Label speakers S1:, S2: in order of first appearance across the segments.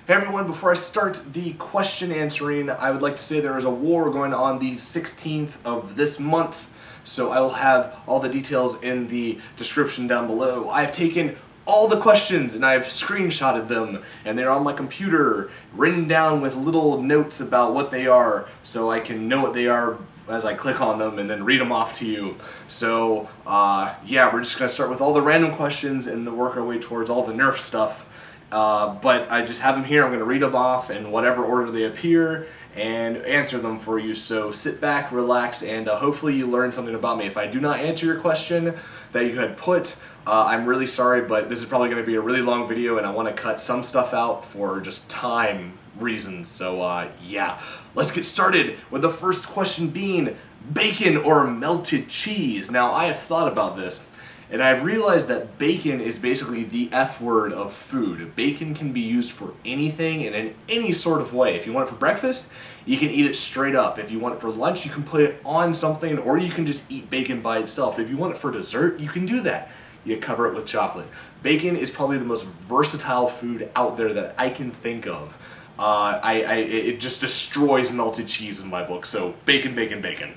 S1: Hey everyone, before I start the question answering, I would like to say there is a war going on the 16th of this month, so I will have all the details in the description down below. I have taken all the questions and I've screenshotted them, and they're on my computer, written down with little notes about what they are, so I can know what they are as I click on them and then read them off to you. So, yeah, we're just going to start with all the random questions and then work our way towards all the Nerf stuff. But I just have them here. I'm going to read them off in whatever order they appear and answer them for you. So sit back, relax, and hopefully you learn something about me. If I do not answer your question that you had put, I'm really sorry, but this is probably going to be a really long video and I want to cut some stuff out for just time reasons. So yeah, let's get started with the first question being bacon or melted cheese. Now I have thought about this. And I've realized that bacon is basically the F word of food. Bacon can be used for anything and in any sort of way. If you want it for breakfast, you can eat it straight up. If you want it for lunch, you can put it on something, or you can just eat bacon by itself. If you want it for dessert, you can do that. You cover it with chocolate. Bacon is probably the most versatile food out there that I can think of. It just destroys melted cheese in my book, so bacon, bacon, bacon.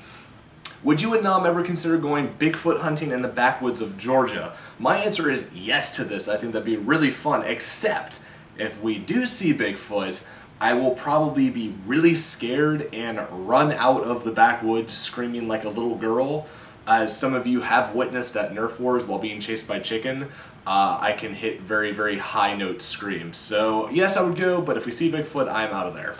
S1: Would you and Nam ever consider going Bigfoot hunting in the backwoods of Georgia? My answer is yes to this. I think that'd be really fun, except if we do see Bigfoot, I will probably be really scared and run out of the backwoods screaming like a little girl. As some of you have witnessed at Nerf Wars while being chased by chicken, I can hit very, very high note screams. So yes, I would go, but if we see Bigfoot, I'm out of there.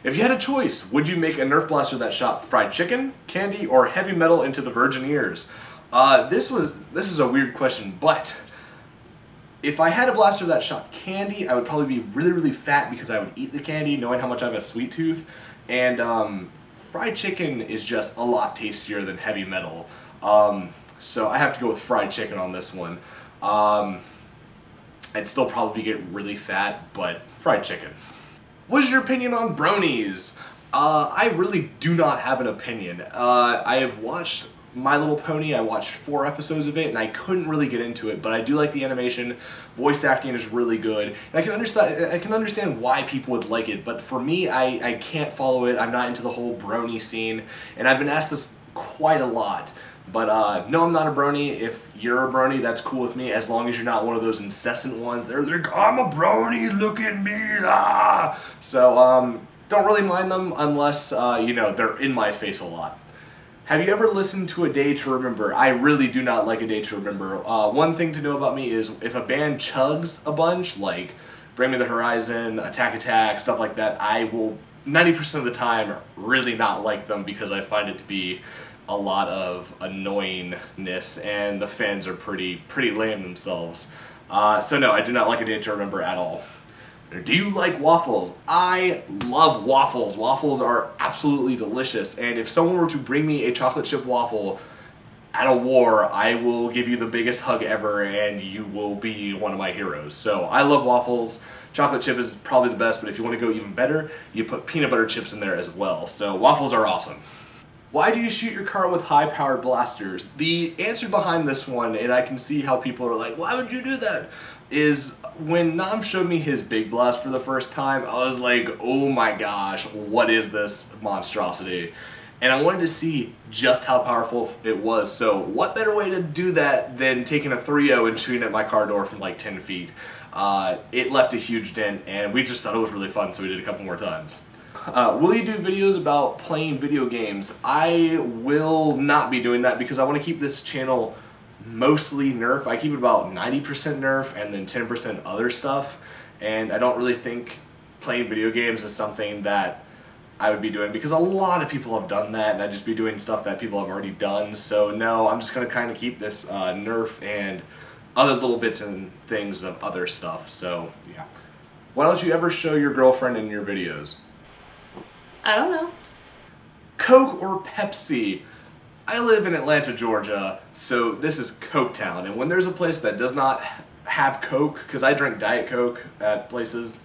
S1: If you had a choice, would you make a Nerf blaster that shot fried chicken, candy, or heavy metal into the virgin ears? This is a weird question, but if I had a blaster that shot candy, I would probably be really, really fat because I would eat the candy knowing how much I have a sweet tooth. And fried chicken is just a lot tastier than heavy metal. So I have to go with fried chicken on this one. I'd still probably get really fat, but fried chicken. What is your opinion on bronies? I really do not have an opinion. I have watched My Little Pony. I watched 4 episodes of it, and I couldn't really get into it. But I do like the animation. Voice acting is really good. And I can understand why people would like it. But for me, I can't follow it. I'm not into the whole brony scene, and I've been asked this quite a lot. But no, I'm not a brony. If you're a brony, that's cool with me, as long as you're not one of those incessant ones. They're like, I'm a brony, look at me, ah! So, don't really mind them unless, they're in my face a lot. Have you ever listened to A Day to Remember? I really do not like A Day to Remember. One thing to know about me is if a band chugs a bunch, like Bring Me the Horizon, Attack Attack, stuff like that, I will 90% of the time really not like them because I find it to be a lot of annoyingness, and the fans are pretty lame themselves. So no, I do not like A Day to Remember at all. Do you like waffles? I love waffles. Waffles are absolutely delicious, and if someone were to bring me a chocolate chip waffle at a war, I will give you the biggest hug ever, and you will be one of my heroes. So I love waffles. Chocolate chip is probably the best, but if you want to go even better, you put peanut butter chips in there as well. So waffles are awesome. Why do you shoot your car with high-powered blasters? The answer behind this one, and I can see how people are like, why would you do that? Is when Nam showed me his big blast for the first time, I was like, oh my gosh, what is this monstrosity? And I wanted to see just how powerful it was. So what better way to do that than taking a 3.0 and shooting at my car door from like 10 feet? It left a huge dent, and we just thought it was really fun, so we did it a couple more times. Will you do videos about playing video games? I will not be doing that because I want to keep this channel mostly Nerf. I keep it about 90% Nerf and then 10% other stuff, and I don't really think playing video games is something that I would be doing because a lot of people have done that, and I'd just be doing stuff that people have already done. So no, I'm just going to kind of keep this Nerf and other little bits and things of other stuff. So yeah. Why don't you ever show your girlfriend in your videos?
S2: I don't know.
S1: Coke or Pepsi? I live in Atlanta, Georgia, so this is Coke Town, and when there's a place that does not have Coke, because I drink Diet Coke at places,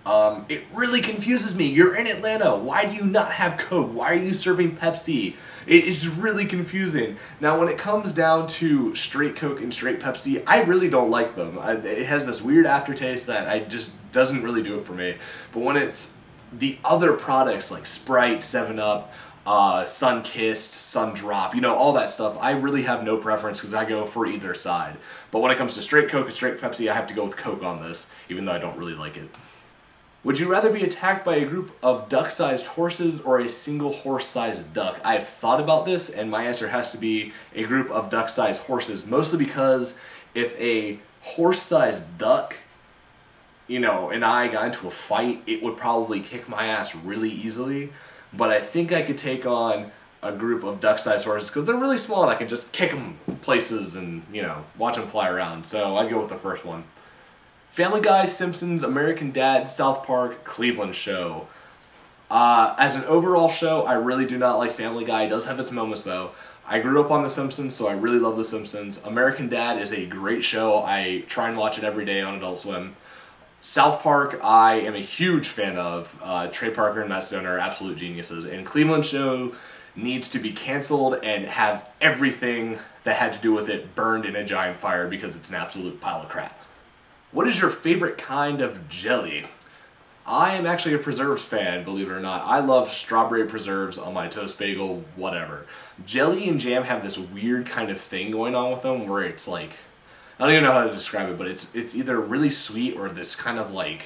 S1: it really confuses me. You're in Atlanta. Why do you not have Coke? Why are you serving Pepsi? It is really confusing. Now, when it comes down to straight Coke and straight Pepsi, I really don't like them. It has this weird aftertaste that I just doesn't really do it for me. But when it's the other products like Sprite, 7-Up, Sun-Kissed, Sun-Drop, you know, all that stuff, I really have no preference because I go for either side. But when it comes to straight Coke and straight Pepsi, I have to go with Coke on this, even though I don't really like it. Would you rather be attacked by a group of duck-sized horses or a single horse-sized duck? I've thought about this, and my answer has to be a group of duck-sized horses, mostly because if a horse-sized duck, you know, and I got into a fight, it would probably kick my ass really easily. But I think I could take on a group of duck-sized horses because they're really small and I can just kick them places and, you know, watch them fly around. So I'd go with the first one. Family Guy, Simpsons, American Dad, South Park, Cleveland Show. As an overall show, I really do not like Family Guy. It does have its moments though. I grew up on The Simpsons, so I really love The Simpsons. American Dad is a great show. I try and watch it every day on Adult Swim. South Park, I am a huge fan of. Trey Parker and Matt Stone are absolute geniuses. And Cleveland Show needs to be canceled and have everything that had to do with it burned in a giant fire because it's an absolute pile of crap. What is your favorite kind of jelly? I am actually a preserves fan, believe it or not. I love strawberry preserves on my toast bagel, whatever. Jelly and jam have this weird kind of thing going on with them where it's like, I don't even know how to describe it, but it's either really sweet or this kind of like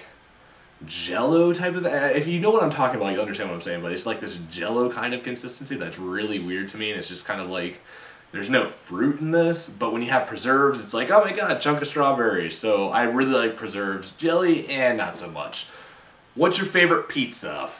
S1: Jello type of thing. If you know what I'm talking about, you understand what I'm saying, but it's like this Jello kind of consistency that's really weird to me, and it's just kind of like, there's no fruit in this, but when you have preserves, it's like, oh my god, chunk of strawberries. So I really like preserves. Jelly, and not so much. What's your favorite pizza?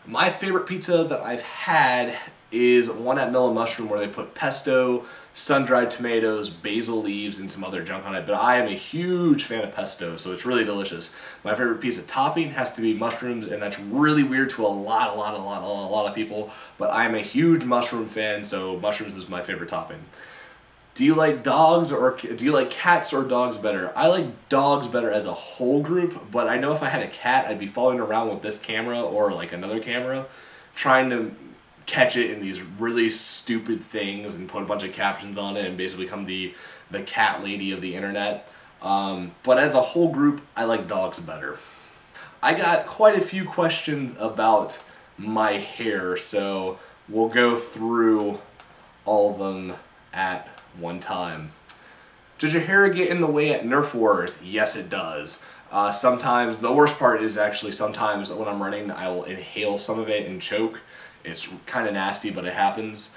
S1: My favorite pizza that I've had is one at Mill and Mushroom where they put pesto, sun-dried tomatoes, basil leaves, and some other junk on it. But I am a huge fan of pesto, so it's really delicious. My favorite pizza topping has to be mushrooms, and that's really weird to a lot of people. But I am a huge mushroom fan, so mushrooms is my favorite topping. Do you like dogs or do you like cats or dogs better? I like dogs better as a whole group, but I know if I had a cat, I'd be following around with this camera or like another camera, trying to catch it in these really stupid things and put a bunch of captions on it and basically become the cat lady of the internet. But as a whole group, I like dogs better. I got quite a few questions about my hair, so we'll go through all of them at one time. Does your hair get in the way at Nerf wars? Yes, it does. Sometimes, the worst part is actually sometimes when I'm running, I will inhale some of it and choke. It's kind of nasty, but it happens.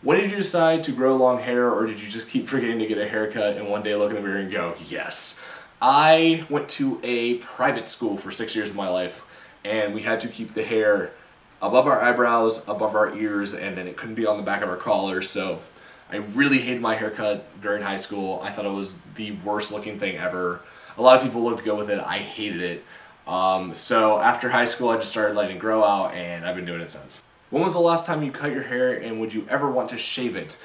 S1: When did you decide to grow long hair, or did you just keep forgetting to get a haircut and one day look in the mirror and go, yes? I went to a private school for 6 years of my life, and we had to keep the hair above our eyebrows, above our ears, and then it couldn't be on the back of our collar, so I really hated my haircut during high school. I thought it was the worst looking thing ever. A lot of people looked good with it. I hated it. So after high school, I just started letting it grow out, and I've been doing it since. When was the last time you cut your hair, and would you ever want to shave it?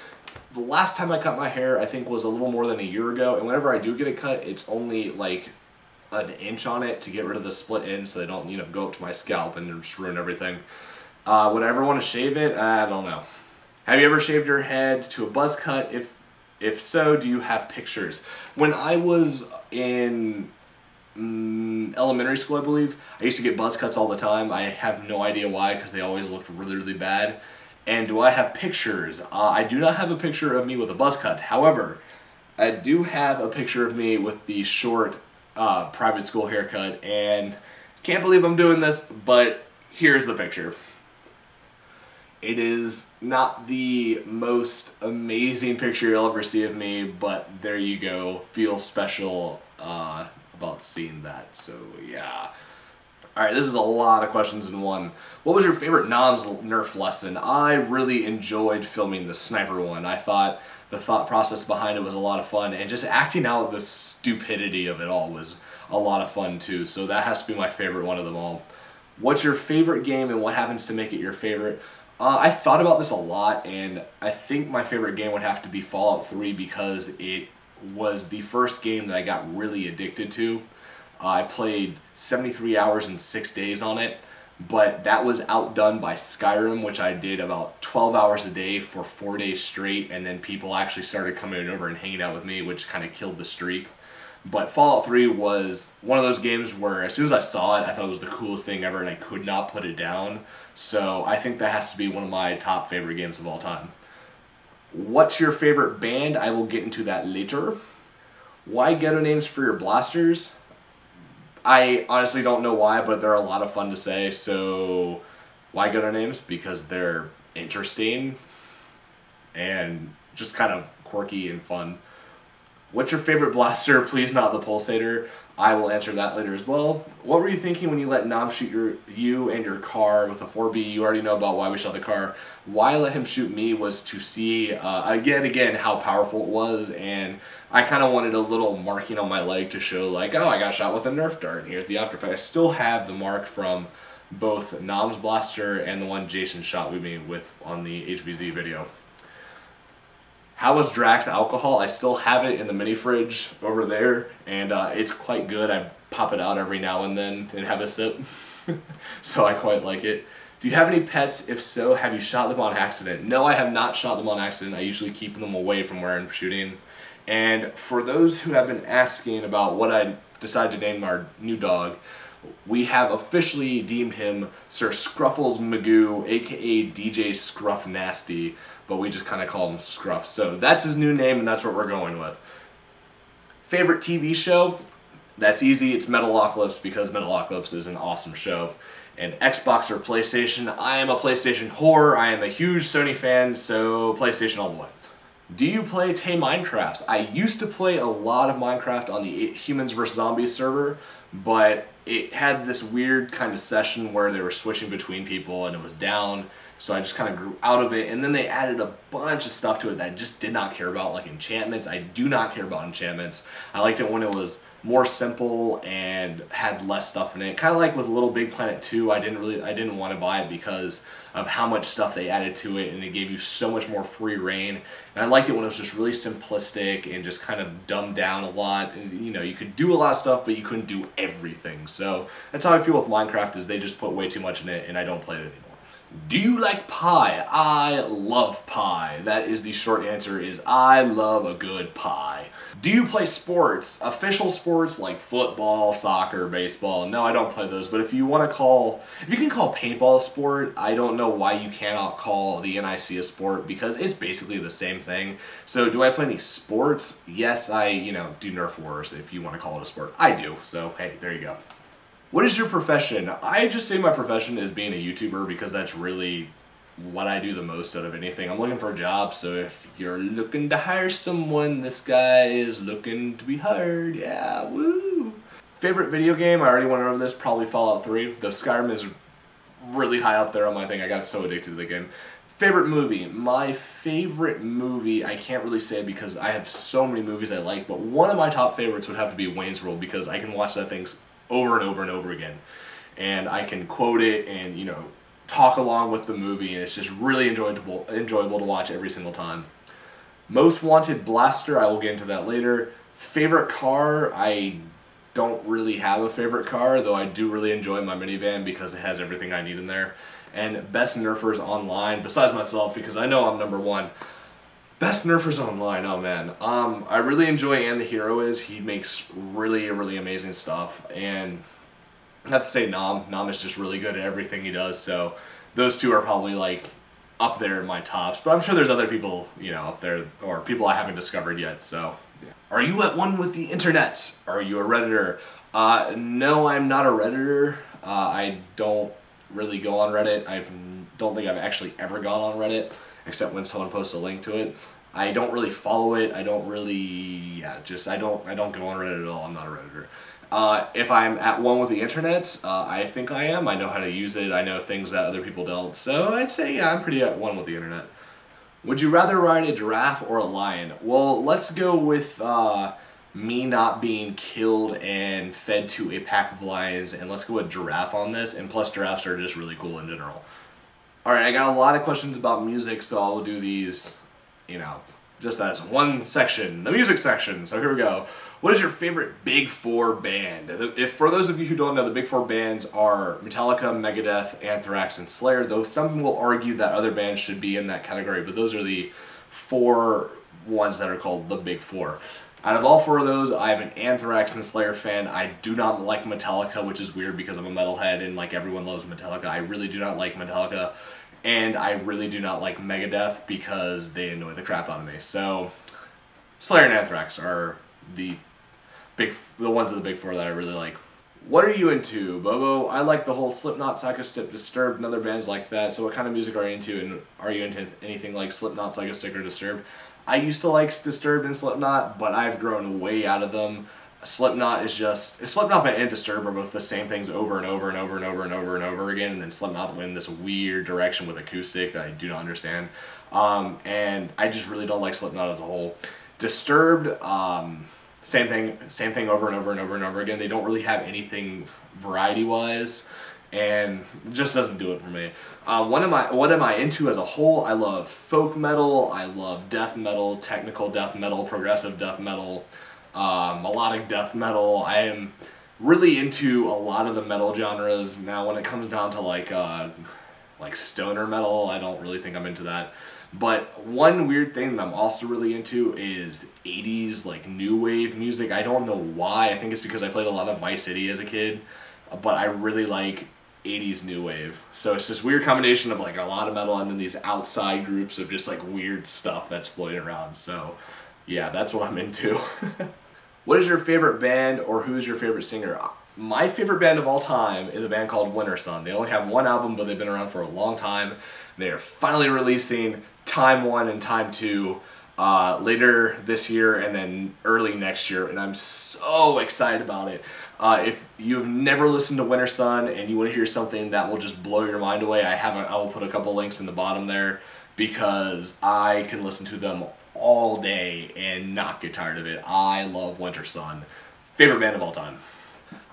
S1: The last time I cut my hair, I think, was a little more than a year ago, and whenever I do get it cut, it's only like an inch on it to get rid of the split ends so they don't, you know, go up to my scalp and just ruin everything. Would I ever want to shave it? I don't know. Have you ever shaved your head to a buzz cut? If so, do you have pictures? When I was in elementary school, I believe, I used to get buzz cuts all the time. I have no idea why, because they always looked really bad. And do I have pictures? I do not have a picture of me with a buzz cut. However, I do have a picture of me with the short private school haircut, and can't believe I'm doing this, but here's the picture. It is not the most amazing picture you'll ever see of me, but there you go. Feels special about seeing that, so yeah. Alright, this is a lot of questions in one. What was your favorite Noms Nerf lesson? I really enjoyed filming the sniper one. I thought the thought process behind it was a lot of fun, and just acting out the stupidity of it all was a lot of fun too, so that has to be my favorite one of them all. What's your favorite game and what happens to make it your favorite? I thought about this a lot, and I think my favorite game would have to be Fallout 3 because it was the first game that I got really addicted to. I played 73 hours in 6 days on it. but that was outdone by Skyrim, which I did about 12 hours a day for 4 days straight, and then people actually started coming over and hanging out with me, which kind of killed the streak. But Fallout 3 was one of those games where as soon as I saw it, I thought it was the coolest thing ever, and I could not put it down. So I think that has to be one of my top favorite games of all time. What's your favorite band? I will get into that later. Why ghetto names for your blasters? I honestly don't know why, but they're a lot of fun to say. So why ghetto names? Because they're interesting and just kind of quirky and fun. What's your favorite blaster? Please not the Pulsator. I will answer that later as well. What were you thinking when you let Nam shoot you and your car with a 4B? You already know about why we shot the car. Why I let him shoot me was to see, again, how powerful it was, and I kind of wanted a little marking on my leg to show, like, oh, I got shot with a Nerf dart here at the after effect. I still have the mark from both Nam's blaster and the one Jason shot with me with on the HVZ video. How was Drax alcohol? I still have it in the mini fridge over there, and it's quite good. I pop it out every now and then and have a sip, so I quite like it. Do you have any pets? If so, have you shot them on accident? No, I have not shot them on accident. I usually keep them away from where I'm shooting. And for those who have been asking about what I decided to name our new dog, we have officially deemed him Sir Scruffles Magoo, aka DJ Scruff Nasty, but we just kind of call him Scruff. So that's his new name, and that's what we're going with. Favorite TV show? That's easy. It's Metalocalypse, because Metalocalypse is an awesome show. And Xbox or PlayStation? I am a PlayStation whore. I am a huge Sony fan, so PlayStation all the way. Do you play Minecraft? I used to play a lot of Minecraft on the Humans vs. Zombies server, but it had this weird kind of session where they were switching between people and it was down, so I just kind of grew out of it. And then they added a bunch of stuff to it that I just did not care about, like enchantments. I do not care about enchantments. I liked it when it was more simple and had less stuff in it. Kind of like with Little Big Planet 2, I didn't want to buy it because of how much stuff they added to it, and it gave you so much more free reign. And I liked it when it was just really simplistic and just kind of dumbed down a lot. And you know, you could do a lot of stuff, but you couldn't do everything. So that's how I feel with Minecraft, is they just put way too much in it, and I don't play it anymore. Do you like pie? I love pie. That is the short answer, is I love a good pie. Do you play sports? Official sports like football, soccer, baseball? No, I don't play those, but if you can call paintball a sport, I don't know why you cannot call the NIC a sport, because it's basically the same thing. So do I play any sports? Yes, I do Nerf wars, if you want to call it a sport. I do, so hey, there you go. What is your profession? I just say my profession is being a YouTuber, because that's really what I do the most out of anything. I'm looking for a job, so if you're looking to hire someone, this guy is looking to be hired. Yeah, woo! Favorite video game? I already went over this, probably Fallout 3. The Skyrim is really high up there on my thing. I got so addicted to the game. Favorite movie? My favorite movie, I can't really say because I have so many movies I like, but one of my top favorites would have to be Wayne's World, because I can watch that thing over and over and over again. And I can quote it and, talk along with the movie, and it's just really enjoyable to watch every single time. Most wanted blaster, I will get into that later. Favorite car? I don't really have a favorite car, though I do really enjoy my minivan because it has everything I need in there. And best nerfers online, besides myself, because I know I'm number one. Best nerfers online, oh man. I really enjoy And the Hero Is. He makes really amazing stuff, and I have to say Nam is just really good at everything he does, so those two are probably like up there in my tops, but I'm sure there's other people, up there, or people I haven't discovered yet, so. Yeah. Are you at one with the internet? Are you a Redditor? No, I'm not a Redditor. I don't really go on Reddit. I don't think I've actually ever gone on Reddit, except when someone posts a link to it. I don't really follow it. I don't really, I don't go on Reddit at all. I'm not a Redditor. If I'm at one with the internet, I think I am. I know how to use it. I know things that other people don't. So I'd say, yeah, I'm pretty at one with the internet. Would you rather ride a giraffe or a lion? Well, let's go with me not being killed and fed to a pack of lions, and let's go with giraffe on this. And plus, giraffes are just really cool in general. Alright, I got a lot of questions about music, so I'll do these, just as one section, the music section. So here we go. What is your favorite Big Four band? If for those of you who don't know, the Big Four bands are Metallica, Megadeth, Anthrax, and Slayer. Though some will argue that other bands should be in that category, but those are the 4 ones that are called the Big Four. Out of all 4 of those, I am an Anthrax and Slayer fan. I do not like Metallica, which is weird because I'm a metalhead and like everyone loves Metallica. I really do not like Metallica, and I really do not like Megadeth because they annoy the crap out of me. So Slayer and Anthrax are the ones of the Big Four that I really like. What are you into, Bobo? I like the whole Slipknot, Psychostick, Disturbed, and other bands like that. So what kind of music are you into, and are you into anything like Slipknot, Psychostick, or Disturbed? I used to like Disturbed and Slipknot, but I've grown way out of them. Slipknot and Disturbed are both the same things over and over and over and over and over and over again, and then Slipknot went in this weird direction with acoustic that I do not understand. And I just really don't like Slipknot as a whole. Disturbed, same thing over and over and over and over again. They don't really have anything variety-wise, and it just doesn't do it for me. What am I into as a whole? I love folk metal, I love death metal, technical death metal, progressive death metal, melodic death metal. I am really into a lot of the metal genres. Now when it comes down to like stoner metal, I don't really think I'm into that. But one weird thing that I'm also really into is 80s like new wave music. I don't know why. I think it's because I played a lot of Vice City as a kid, but I really like 80s new wave. So it's this weird combination of like a lot of metal and then these outside groups of just like weird stuff that's floating around. So yeah, that's what I'm into. What is your favorite band, or who is your favorite singer? My favorite band of all time is a band called Wintersun. They only have one album, but they've been around for a long time. They are finally releasing Time 1 and Time 2 later this year and then early next year, and I'm so excited about it. If you've never listened to Wintersun and you want to hear something that will just blow your mind away, I will put a couple links in the bottom there because I can listen to them all day and not get tired of it. I love Wintersun. Favorite band of all time.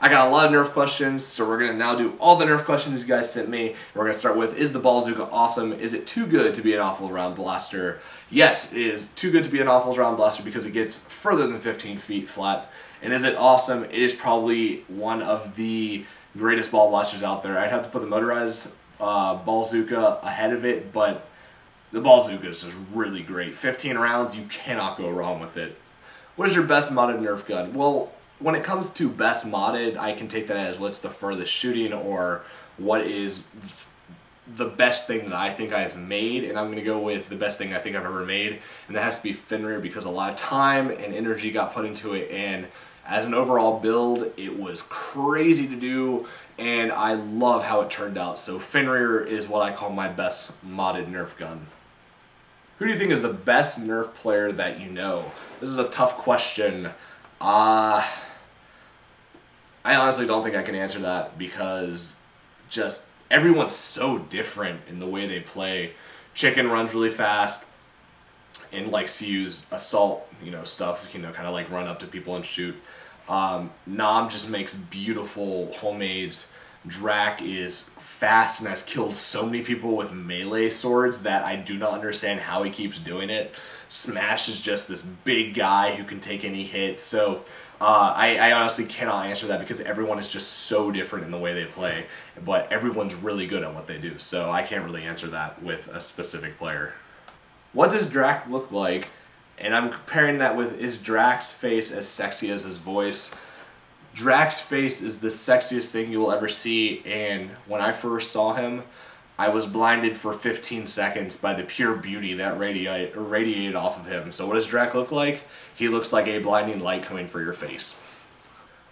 S1: I got a lot of Nerf questions, so we're going to now do all the Nerf questions you guys sent me. We're going to start with, is the Ballzooka awesome? Is it too good to be an awful round blaster? Yes, it is too good to be an awful round blaster because it gets further than 15 feet flat. And is it awesome? It is probably one of the greatest ball blasters out there. I'd have to put the motorized Ballzooka ahead of it, but the Ballzooka is just really great. 15 rounds, you cannot go wrong with it. What is your best modded Nerf gun? Well, when it comes to best modded, I can take that as what's the furthest shooting or what is the best thing that I think I've made, and I'm going to go with the best thing I think I've ever made, and that has to be Fenrir because a lot of time and energy got put into it, and as an overall build, it was crazy to do, and I love how it turned out. So Fenrir is what I call my best modded Nerf gun. Who do you think is the best Nerf player that you know? This is a tough question. I honestly don't think I can answer that because just everyone's so different in the way they play. Chicken runs really fast and likes to use assault, stuff, kind of like run up to people and shoot. Nom just makes beautiful homemades. Drac is fast and has killed so many people with melee swords that I do not understand how he keeps doing it. Smash is just this big guy who can take any hit. So I honestly cannot answer that because everyone is just so different in the way they play. But everyone's really good at what they do. So I can't really answer that with a specific player. What does Drac look like? And I'm comparing that with, is Drac's face as sexy as his voice? Drac's face is the sexiest thing you will ever see, and when I first saw him, I was blinded for 15 seconds by the pure beauty that radiated off of him. So what does Drac look like? He looks like a blinding light coming for your face.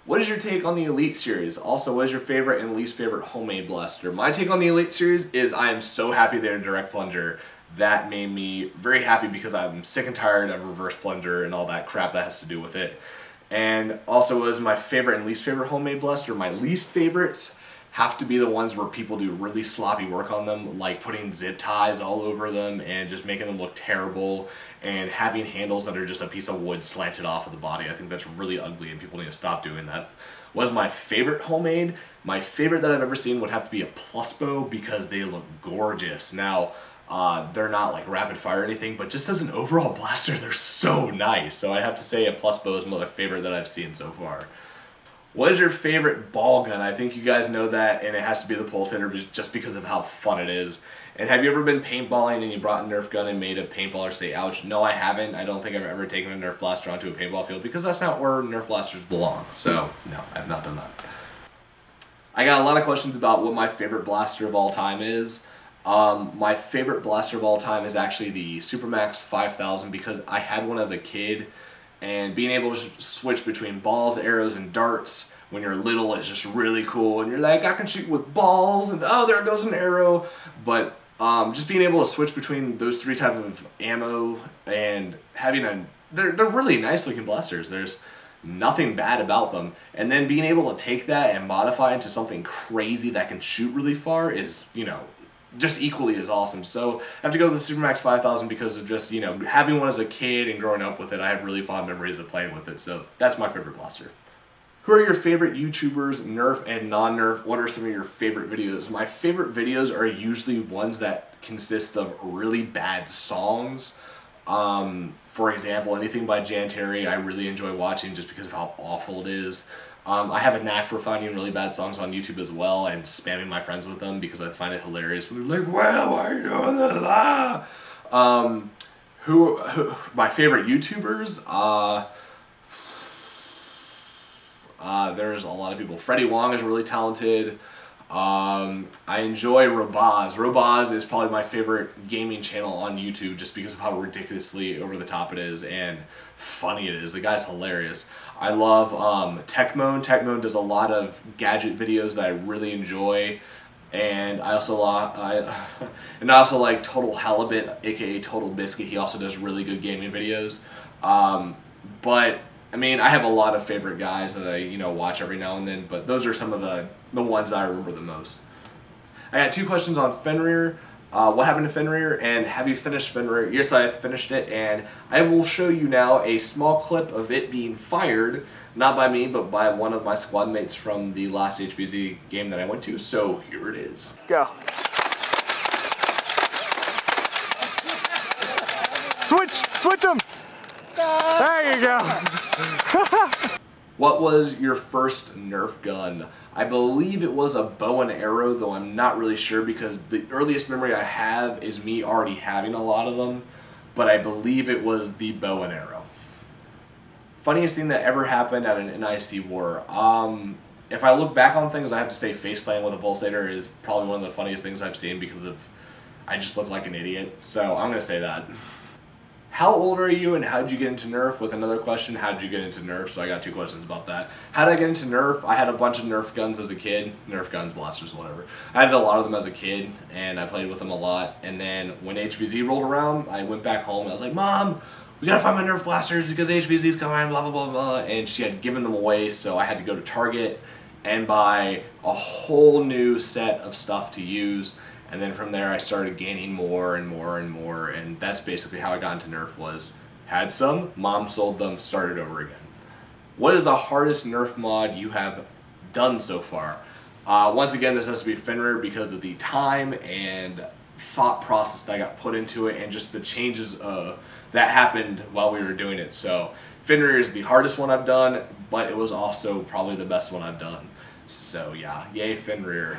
S1: What is your take on the Elite series? Also, what is your favorite and least favorite homemade blaster? My take on the Elite series is I am so happy they're a direct plunger. That made me very happy because I'm sick and tired of reverse plunger and all that crap that has to do with it. And also, was my favorite and least favorite homemade blaster. My least favorites have to be the ones where people do really sloppy work on them, like putting zip ties all over them and just making them look terrible and having handles that are just a piece of wood slanted off of the body. I think that's really ugly and people need to stop doing that. Was my favorite homemade? My favorite that I've ever seen would have to be a plus bow because they look gorgeous. Now, They're not like rapid fire or anything, but just as an overall blaster, they're so nice. So I have to say a plus bow is my favorite that I've seen so far. What is your favorite ball gun? I think you guys know that, and it has to be the Pulsator just because of how fun it is. And have you ever been paintballing and you brought a Nerf gun and made a paintballer say ouch? No, I haven't. I don't think I've ever taken a Nerf blaster onto a paintball field because that's not where Nerf blasters belong. So, no, I have not done that. I got a lot of questions about what my favorite blaster of all time is. My favorite blaster of all time is actually the Supermax 5000 because I had one as a kid, and being able to switch between balls, arrows, and darts when you're little is just really cool. And you're like, I can shoot with balls, and oh, there goes an arrow. But just being able to switch between those three types of ammo and having they're really nice looking blasters. There's nothing bad about them. And then being able to take that and modify into something crazy that can shoot really far is, just equally as awesome. So I have to go with the Supermax 5000 because of just, having one as a kid and growing up with it. I have really fond memories of playing with it. So that's my favorite blaster. Who are your favorite YouTubers, Nerf and non-Nerf? What are some of your favorite videos? My favorite videos are usually ones that consist of really bad songs. For example, anything by Jan Terry I really enjoy watching just because of how awful it is. I have a knack for finding really bad songs on YouTube as well and spamming my friends with them because I find it hilarious when they're like, well, why are you doing this? Who my favorite YouTubers? There's a lot of people. Freddie Wong is really talented. I enjoy Robaz. Robaz is probably my favorite gaming channel on YouTube just because of how ridiculously over the top it is and funny it is. The guy's hilarious. I love Techmoan. Techmoan does a lot of gadget videos that I really enjoy. And I also like Total Halibut, aka Total Biscuit. He also does really good gaming videos. But I mean, I have a lot of favorite guys that I watch every now and then, but those are some of the ones that I remember the most. I got 2 questions on Fenrir. What happened to Fenrir, and have you finished Fenrir? Yes, I have finished it, and I will show you now a small clip of it being fired, not by me, but by one of my squad mates from the last HBZ game that I went to. So here it is.
S3: Go. Switch them. There you go.
S1: What was your first Nerf gun? I believe it was a bow and arrow, though I'm not really sure because the earliest memory I have is me already having a lot of them, but I believe it was the bow and arrow. Funniest thing that ever happened at an NIC war. If I look back on things, I have to say faceplanting with a Pulsator is probably one of the funniest things I've seen because I just look like an idiot, so I'm going to say that. How old are you and how did you get into Nerf? With another question, how did you get into Nerf? So I got 2 questions about that. How did I get into Nerf? I had a bunch of Nerf guns as a kid. Nerf guns, blasters, whatever. I had a lot of them as a kid and I played with them a lot. And then when HVZ rolled around, I went back home and I was like, Mom, we gotta find my Nerf blasters because HVZ's coming, blah, blah, blah, blah. And she had given them away, so I had to go to Target and buy a whole new set of stuff to use. And then from there I started gaining more and more and more, and that's basically how I got into Nerf. Was had some, Mom sold them, started over again. What is the hardest Nerf mod you have done so far? Once again, this has to be Fenrir because of the time and thought process that got put into it and just the changes that happened while we were doing it. So Fenrir is the hardest one I've done, but it was also probably the best one I've done. So yeah, yay Fenrir.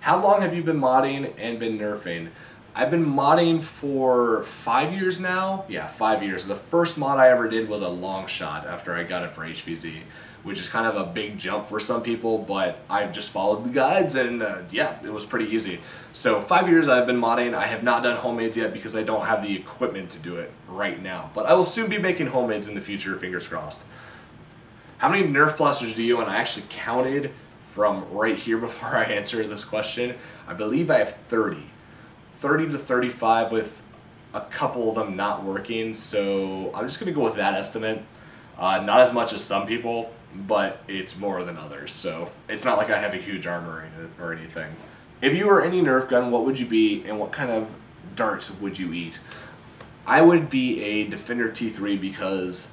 S1: How long have you been modding and been nerfing? I've been modding for 5 years now. Yeah, 5 years. The first mod I ever did was a long shot after I got it for HVZ, which is kind of a big jump for some people, but I've just followed the guides and yeah, it was pretty easy. So 5 years I've been modding. I have not done homemades yet because I don't have the equipment to do it right now, but I will soon be making homemades in the future, fingers crossed. How many Nerf blasters do you own? I actually counted from right here before I answer this question. I believe I have 30 to 35 with a couple of them not working, so I'm just gonna go with that estimate. Not as much as some people, but it's more than others, so it's not like I have a huge armor or anything. If you were any Nerf gun, what would you be and what kind of darts would you eat? I would be a Defender T3 because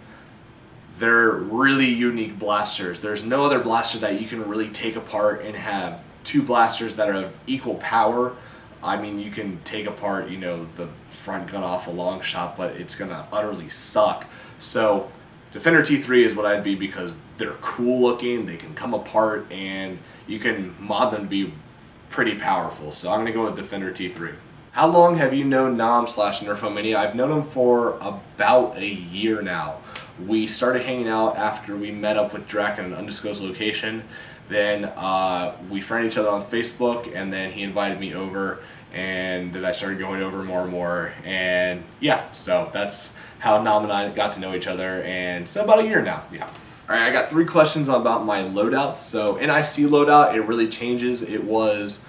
S1: they're really unique blasters. There's no other blaster that you can really take apart and have 2 blasters that are of equal power. I mean, you can take apart, you know, the front gun off a long shot, but it's gonna utterly suck. So Defender T3 is what I'd be, because they're cool looking, they can come apart, and you can mod them to be pretty powerful. So I'm gonna go with Defender T3. How long have you known Nom/Nerfomania? I've known him for about a year now. We started hanging out after we met up with Drac in an undisclosed location. Then we friended each other on Facebook, and then he invited me over, and then I started going over more and more. And yeah, so that's how Nom and I got to know each other, and so about a year now, yeah. All right, I got 3 questions about my loadouts. So NIC loadout, it really changes. It was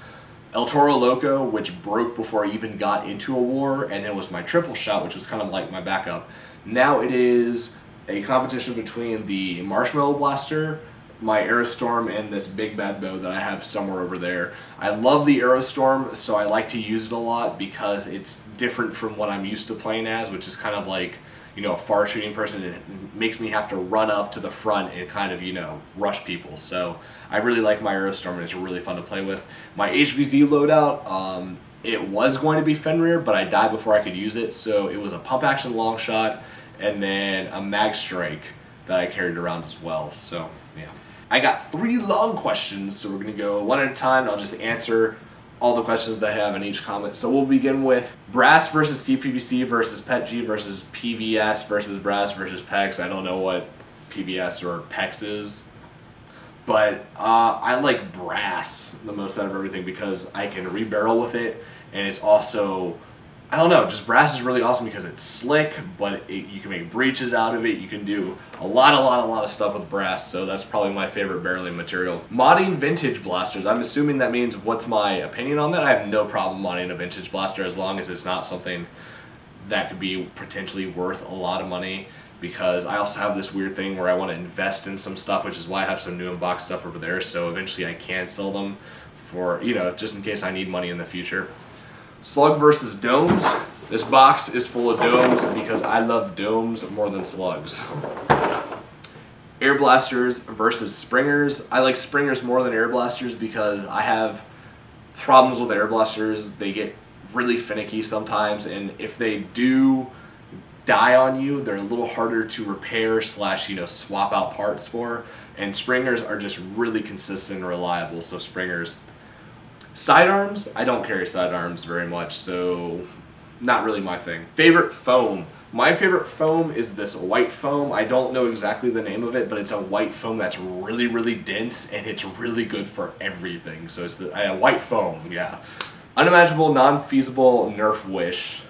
S1: El Toro Loco, which broke before I even got into a war, and then it was my triple shot, which was kind of like my backup. Now it is a competition between the Marshmallow Blaster, my Aerostorm, and this big bad bow that I have somewhere over there. I love the Aerostorm, so I like to use it a lot because it's different from what I'm used to playing as, which is kind of like, you know, a far shooting person. It makes me have to run up to the front and kind of, you know, rush people. So I really like my Aerostorm, and it's really fun to play with. My HVZ loadout, it was going to be Fenrir, but I died before I could use it, so it was a pump action long shot and then a mag strike that I carried around as well. So yeah, I got 3 long questions, so we're gonna go one at a time, and I'll just answer all the questions that I have in each comment. So we'll begin with brass versus CPVC versus PETG versus PVS versus brass versus PEX. I don't know what PVS or PEX is, but I like brass the most out of everything because I can rebarrel with it, and it's also, I don't know, just brass is really awesome because it's slick, but you can make breaches out of it. You can do a lot of stuff with brass, so that's probably my favorite barreling material. Modding vintage blasters, I'm assuming that means what's my opinion on that. I have no problem modding a vintage blaster as long as it's not something that could be potentially worth a lot of money, because I also have this weird thing where I want to invest in some stuff, which is why I have some new unboxed stuff over there, so eventually I can sell them for, you know, just in case I need money in the future. Slug versus domes. This box is full of domes because I love domes more than slugs. Air blasters versus springers. I like springers more than air blasters because I have problems with air blasters. They get really finicky sometimes, and if they do die on you, they're a little harder to repair / you know, swap out parts for. And springers are just really consistent and reliable, so springers. Sidearms, I don't carry sidearms very much, so not really my thing. Favorite foam. My favorite foam is this white foam. I don't know exactly the name of it, but it's a white foam that's really dense, and it's really good for everything. So it's the white foam, yeah. Unimaginable, non-feasible Nerf wish.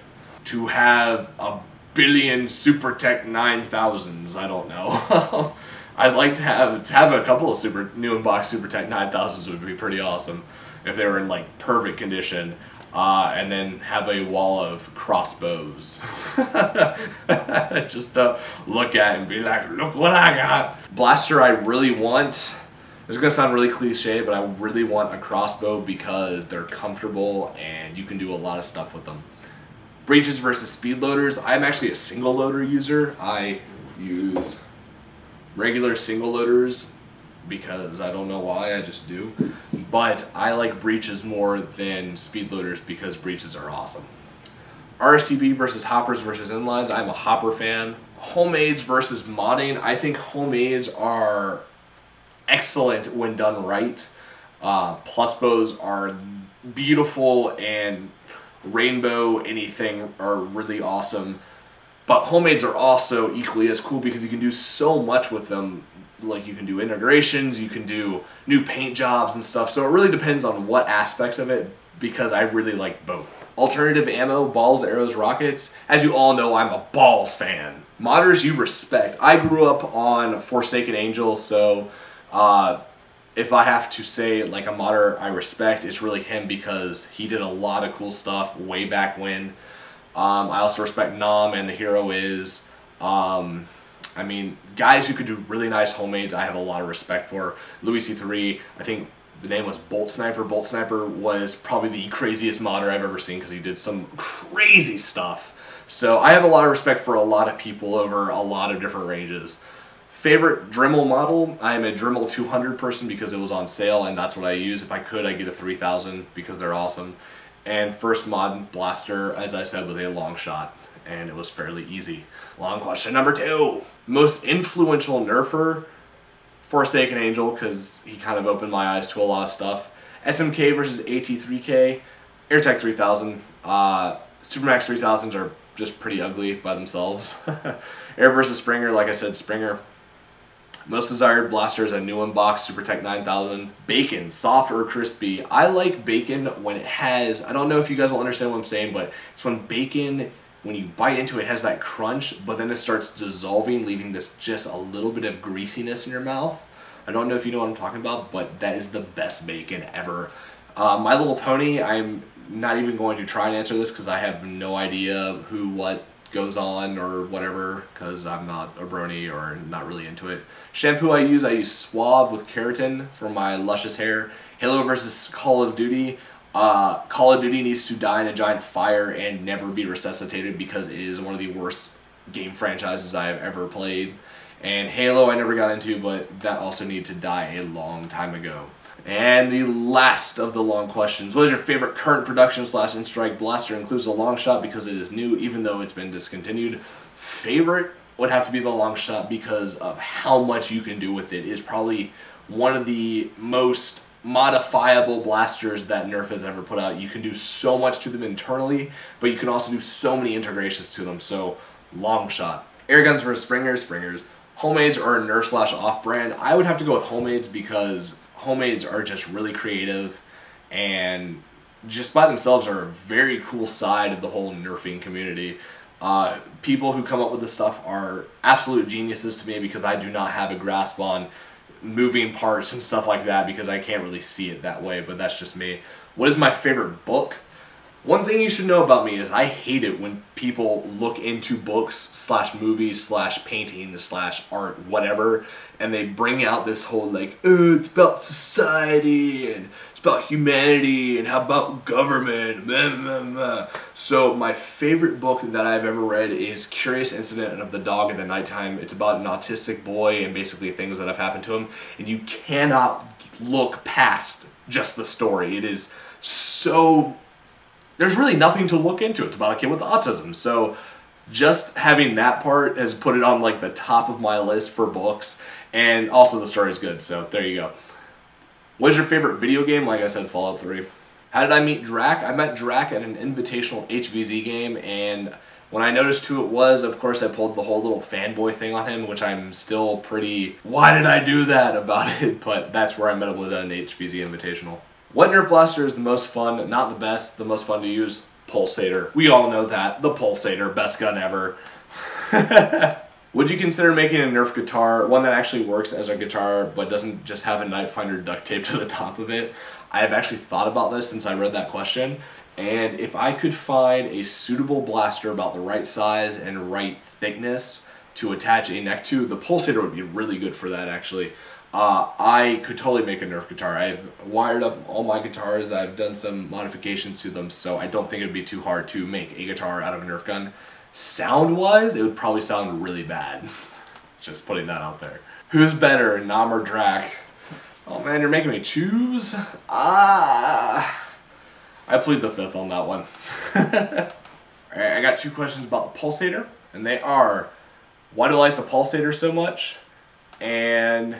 S1: To have a billion Super Tech 9000s, I don't know. I'd like to have a couple of new unboxed Super Tech 9000s would be pretty awesome if they were in like perfect condition, and then have a wall of crossbows just to look at and be like, look what I got. Blaster I really want, this is gonna sound really cliche, but I really want a crossbow because they're comfortable and you can do a lot of stuff with them. Breaches versus speed loaders. I'm actually a single loader user. I use regular single loaders because I don't know why, I just do. But I like breaches more than speed loaders because breaches are awesome. RCB versus hoppers versus inlines. I'm a hopper fan. Homemades versus modding. I think homemades are excellent when done right. Plus bows are beautiful, and rainbow anything are really awesome. But homemades are also equally as cool because you can do so much with them. Like, you can do integrations, you can do new paint jobs and stuff. So it really depends on what aspects of it, because I really like both. Alternative ammo, balls, arrows, rockets. As you all know, I'm a balls fan. Modders you respect. I grew up on Forsaken Angel, so if I have to say like a modder I respect, it's really him because he did a lot of cool stuff way back when. I also respect Nom and the Hero Is. I mean, guys who could do really nice homemades, I have a lot of respect for. Louis C3, I think the name was Bolt Sniper. Bolt Sniper was probably the craziest modder I've ever seen because he did some crazy stuff. So I have a lot of respect for a lot of people over a lot of different ranges. Favorite Dremel model, I'm a Dremel 200 person because it was on sale and that's what I use. If I could, I'd get a 3000 because they're awesome. And first mod blaster, as I said, was a long shot, and it was fairly easy. Long question number 2. Most influential nerfer, Forsaken Angel, because he kind of opened my eyes to a lot of stuff. SMK versus AT3K, AirTech 3000. Supermax 3000s are just pretty ugly by themselves. Air versus Springer, like I said, Springer. Most desired blasters, a new unbox, SuperTech 9000. Bacon, soft or crispy. I like bacon when it has, I don't know if you guys will understand what I'm saying, but it's when bacon, when you bite into it, it has that crunch, but then it starts dissolving, leaving this just a little bit of greasiness in your mouth. I don't know if you know what I'm talking about, but that is the best bacon ever. My Little Pony, I'm not even going to try and answer this because I have no idea who, what goes on or whatever, because I'm not a brony or not really into it. Shampoo I use Suave with keratin for my luscious hair. Halo versus Call of Duty. Call of Duty needs to die in a giant fire and never be resuscitated because it is one of the worst game franchises I have ever played. And Halo I never got into, but that also needed to die a long time ago. And the last of the long questions. What is your favorite current production / in-strike blaster? Includes a long shot because it is new, even though it's been discontinued. Favorite would have to be the long shot because of how much you can do with it. It is probably one of the most modifiable blasters that Nerf has ever put out. You can do so much to them internally, but you can also do so many integrations to them. So, long shot. Airguns versus Springers. Homemades or Nerf / off-brand. I would have to go with homemades because homemades are just really creative and just by themselves are a very cool side of the whole nerfing community. People who come up with this stuff are absolute geniuses to me because I do not have a grasp on moving parts and stuff like that because I can't really see it that way, but that's just me. What is my favorite book? One thing you should know about me is I hate it when people look into books / movies / painting / art, whatever, and they bring out this whole like, oh, it's about society and it's about humanity and how about government, blah, blah, blah. So my favorite book that I've ever read is Curious Incident of the Dog in the Nighttime. It's about an autistic boy and basically things that have happened to him, and you cannot look past just the story. It is so... There's really nothing to look into. It's about a kid with autism. So just having that part has put it on like the top of my list for books. And also the story is good. So there you go. What is your favorite video game? Like I said, Fallout 3. How did I meet Drac? I met Drac at an invitational HVZ game. And when I noticed who it was, of course I pulled the whole little fanboy thing on him, which I'm still pretty, why did I do that about it? But that's where I met him, was at an HVZ invitational. What Nerf blaster is the most fun, not the best, the most fun to use? Pulsator. We all know that. The Pulsator, best gun ever. Would you consider making a Nerf guitar, one that actually works as a guitar but doesn't just have a knife finder duct taped to the top of it? I've actually thought about this since I read that question, and if I could find a suitable blaster about the right size and right thickness to attach a neck to, the Pulsator would be really good for that actually. I could totally make a Nerf guitar. I've wired up all my guitars, I've done some modifications to them, so I don't think it would be too hard to make a guitar out of a Nerf gun. Sound-wise, it would probably sound really bad. Just putting that out there. Who's better, Nam or Drac? Oh man, you're making me choose? I plead the fifth on that one. Alright, I got 2 questions about the Pulsator, and they are, why do I like the Pulsator so much? And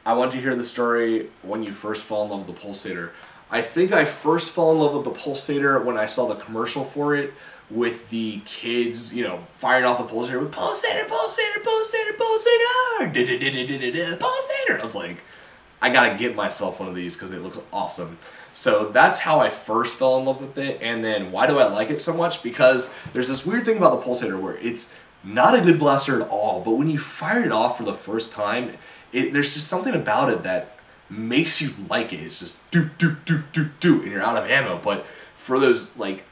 S1: I want to hear the story when you first fell in love with the Pulsator. I think I first fell in love with the Pulsator when I saw the commercial for it with the kids, you know, firing off the Pulsator with Pulsator, Pulsator, Pulsator, Pulsator, Pulsator. I was like, I gotta get myself one of these because it looks awesome. So that's how I first fell in love with it. And then why do I like it so much? Because there's this weird thing about the Pulsator where it's not a good blaster at all, but when you fire it off for the first time, there's just something about it that makes you like it. It's just do do do do do, and you're out of ammo. But for those like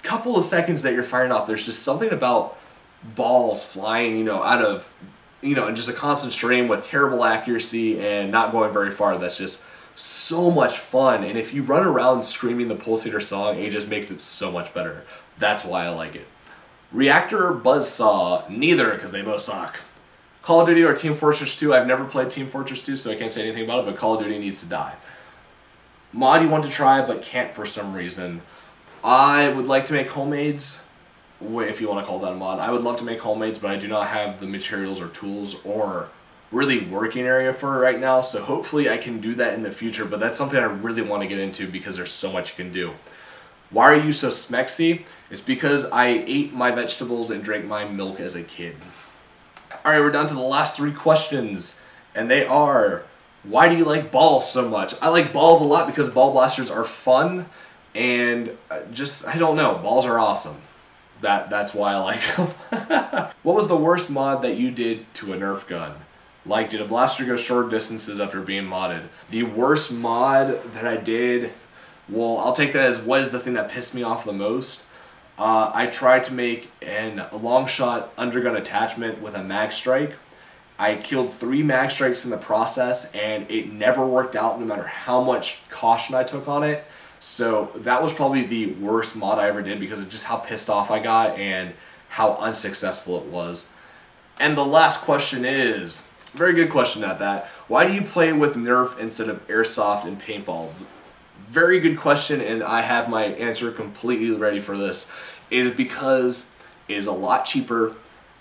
S1: couple of seconds that you're firing off, there's just something about balls flying, you know, out of, you know, in just a constant stream with terrible accuracy and not going very far. That's just so much fun. And if you run around screaming the Pulsator song, it just makes it so much better. That's why I like it. Reactor or Buzzsaw? Neither, because they both suck. Call of Duty or Team Fortress 2? I've never played Team Fortress 2, so I can't say anything about it, but Call of Duty needs to die. Mod you want to try, but can't for some reason. I would like to make homemades, if you want to call that a mod. I would love to make homemades, but I do not have the materials or tools or really working area for it right now, so hopefully I can do that in the future, but that's something I really want to get into because there's so much you can do. Why are you so smexy? It's because I ate my vegetables and drank my milk as a kid. Alright, we're down to the last 3 questions, and they are, why do you like balls so much? I like balls a lot because ball blasters are fun, and I don't know, balls are awesome. That's why I like them. What was the worst mod that you did to a Nerf gun? Like, did a blaster go short distances after being modded? The worst mod that I did, well, I'll take that as what is the thing that pissed me off the most. I tried to make a long shot undergun attachment with a mag strike. I killed 3 mag strikes in the process, and it never worked out no matter how much caution I took on it. So that was probably the worst mod I ever did because of just how pissed off I got and how unsuccessful it was. And the last question is, very good question at that, why do you play with Nerf instead of airsoft and paintball? Very good question, and I have my answer completely ready for this. It is because it is a lot cheaper,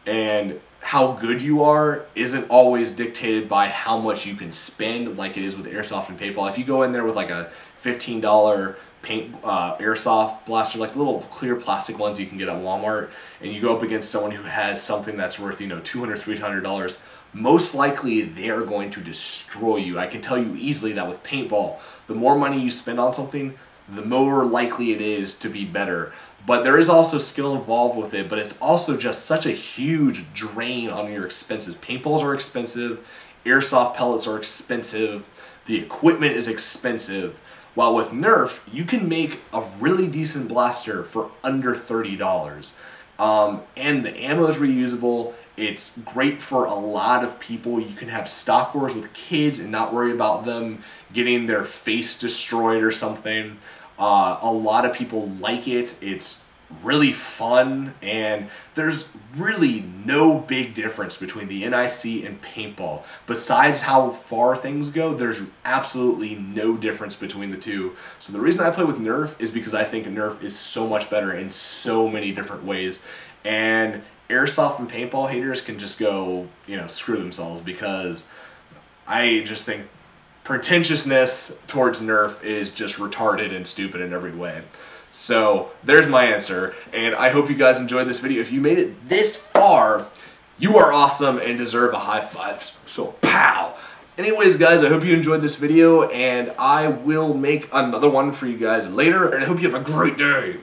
S1: and how good you are isn't always dictated by how much you can spend like it is with airsoft and paintball. If you go in there with like a $15 airsoft blaster, like the little clear plastic ones you can get at Walmart, and you go up against someone who has something that's worth, $200, $300, most likely they are going to destroy you. I can tell you easily that with paintball, the more money you spend on something, the more likely it is to be better. But there is also skill involved with it, but it's also just such a huge drain on your expenses. Paintballs are expensive, airsoft pellets are expensive, the equipment is expensive. While with Nerf, you can make a really decent blaster for under $30. And the ammo is reusable. It's great for a lot of people. You can have stock wars with kids and not worry about them getting their face destroyed or something. A lot of people like it. It's really fun, and there's really no big difference between the NIC and paintball. Besides how far things go, there's absolutely no difference between the two. So the reason I play with Nerf is because I think Nerf is so much better in so many different ways. And airsoft and paintball haters can just go, screw themselves, because I just think pretentiousness towards Nerf is just retarded and stupid in every way. So there's my answer, and I hope you guys enjoyed this video. If you made it this far, you are awesome and deserve a high five. So pow! Anyways, guys, I hope you enjoyed this video, and I will make another one for you guys later, and I hope you have a great day.